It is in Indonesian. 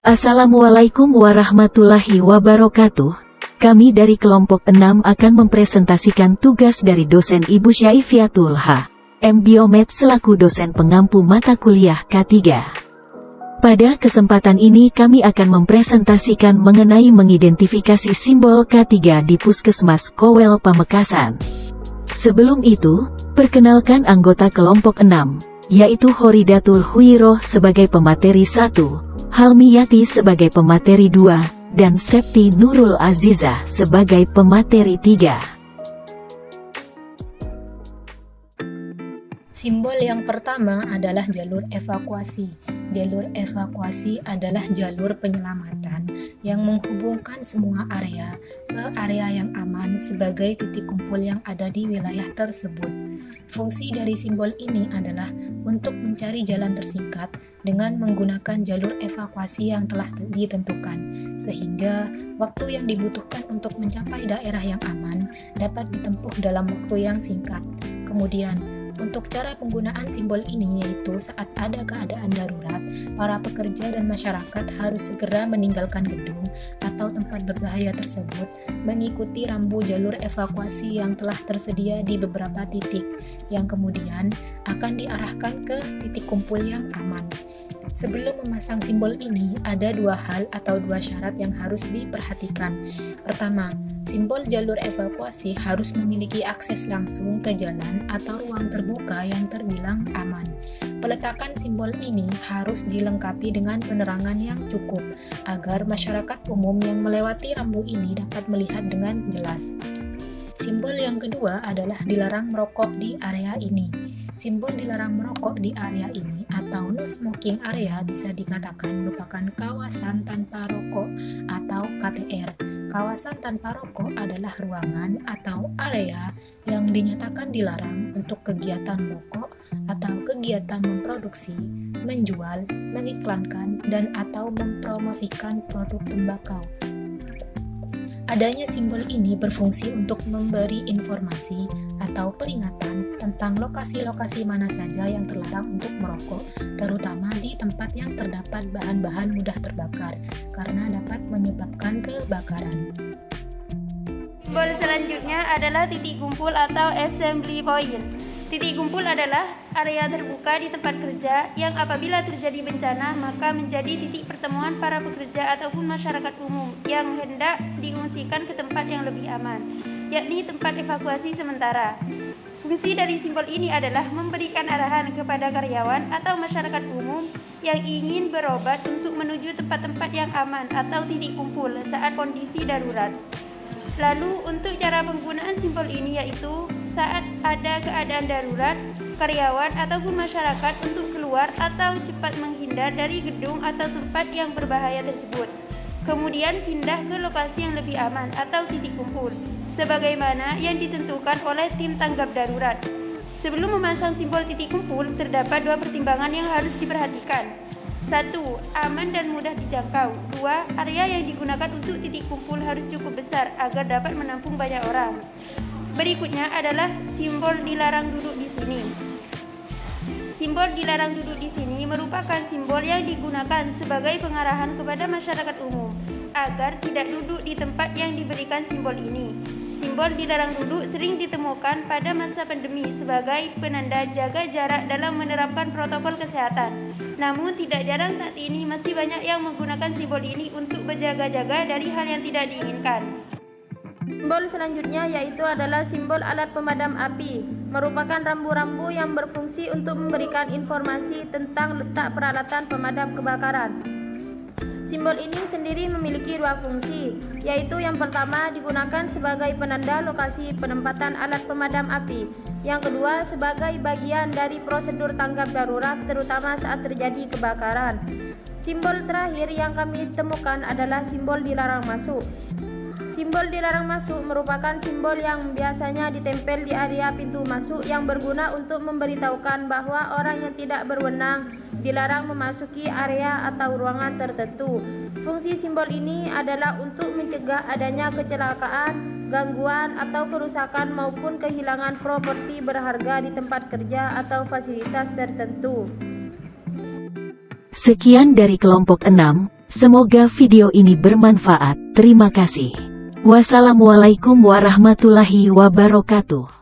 Assalamualaikum warahmatullahi wabarakatuh. Kami dari kelompok 6 akan mempresentasikan tugas dari dosen Ibu Syaifiatul H.M. Biomed selaku dosen pengampu mata kuliah K3. Pada kesempatan ini kami akan mempresentasikan mengenai mengidentifikasi simbol K3 di Puskesmas Kowel Pamekasan. Sebelum itu, perkenalkan anggota kelompok 6, yaitu Horidatul Huiroh sebagai pemateri 1, Halmiyati sebagai pemateri 2, dan Septi Nurul Azizah sebagai pemateri 3. Simbol yang pertama adalah jalur evakuasi. Jalur evakuasi adalah jalur penyelamatan yang menghubungkan semua area ke area yang aman sebagai titik kumpul yang ada di wilayah tersebut. Fungsi dari simbol ini adalah untuk mencari jalan tersingkat dengan menggunakan jalur evakuasi yang telah ditentukan, sehingga waktu yang dibutuhkan untuk mencapai daerah yang aman dapat ditempuh dalam waktu yang singkat. Kemudian, untuk cara penggunaan simbol ini yaitu saat ada keadaan darurat, para pekerja dan masyarakat harus segera meninggalkan gedung atau tempat berbahaya tersebut, mengikuti rambu jalur evakuasi yang telah tersedia di beberapa titik, yang kemudian akan diarahkan ke titik kumpul yang aman. Sebelum memasang simbol ini, ada dua hal atau dua syarat yang harus diperhatikan. Pertama, simbol jalur evakuasi harus memiliki akses langsung ke jalan atau ruang terbuka yang terbilang aman. Peletakan simbol ini harus dilengkapi dengan penerangan yang cukup, agar masyarakat umum yang melewati rambu ini dapat melihat dengan jelas. Simbol yang kedua adalah dilarang merokok di area ini. Simbol dilarang merokok di area ini atau no smoking area bisa dikatakan merupakan kawasan tanpa rokok atau KTR. Kawasan tanpa rokok adalah ruangan atau area yang dinyatakan dilarang untuk kegiatan merokok atau kegiatan memproduksi, menjual, mengiklankan, dan atau mempromosikan produk tembakau. Adanya simbol ini berfungsi untuk memberi informasi atau peringatan tentang lokasi-lokasi mana saja yang terlarang untuk merokok, terutama di tempat yang terdapat bahan-bahan mudah terbakar, karena dapat menyebabkan kebakaran. Simbol selanjutnya adalah titik kumpul atau assembly point. Titik kumpul adalah area terbuka di tempat kerja yang apabila terjadi bencana maka menjadi titik pertemuan para pekerja ataupun masyarakat umum yang hendak diungsikan ke tempat yang lebih aman, yakni tempat evakuasi sementara. Fungsi dari simbol ini adalah memberikan arahan kepada karyawan atau masyarakat umum yang ingin berobat untuk menuju tempat-tempat yang aman atau titik kumpul saat kondisi darurat. Lalu untuk cara penggunaan simbol ini yaitu saat ada keadaan darurat, karyawan ataupun masyarakat untuk keluar atau cepat menghindar dari gedung atau tempat yang berbahaya tersebut. Kemudian pindah ke lokasi yang lebih aman atau titik kumpul, sebagaimana yang ditentukan oleh tim tanggap darurat. Sebelum memasang simbol titik kumpul, terdapat dua pertimbangan yang harus diperhatikan. 1. Aman dan mudah dijangkau. 2. Area yang digunakan untuk titik kumpul harus cukup besar agar dapat menampung banyak orang. Berikutnya adalah simbol dilarang duduk di sini. Simbol dilarang duduk di sini merupakan simbol yang digunakan sebagai pengarahan kepada masyarakat umum agar tidak duduk di tempat yang diberikan simbol ini. Simbol dilarang duduk sering ditemukan pada masa pandemi sebagai penanda jaga jarak dalam menerapkan protokol kesehatan. Namun tidak jarang saat ini masih banyak yang menggunakan simbol ini untuk berjaga-jaga dari hal yang tidak diinginkan. Simbol selanjutnya yaitu adalah simbol alat pemadam api, merupakan rambu-rambu yang berfungsi untuk memberikan informasi tentang letak peralatan pemadam kebakaran. Simbol ini sendiri memiliki dua fungsi, yaitu yang pertama digunakan sebagai penanda lokasi penempatan alat pemadam api, yang kedua sebagai bagian dari prosedur tanggap darurat terutama saat terjadi kebakaran. Simbol terakhir yang kami temukan adalah simbol dilarang masuk. Simbol dilarang masuk merupakan simbol yang biasanya ditempel di area pintu masuk yang berguna untuk memberitahukan bahwa orang yang tidak berwenang dilarang memasuki area atau ruangan tertentu. Fungsi simbol ini adalah untuk mencegah adanya kecelakaan, gangguan atau kerusakan maupun kehilangan properti berharga di tempat kerja atau fasilitas tertentu. Sekian dari kelompok 6. Semoga video ini bermanfaat. Terima kasih. Wassalamualaikum warahmatullahi wabarakatuh.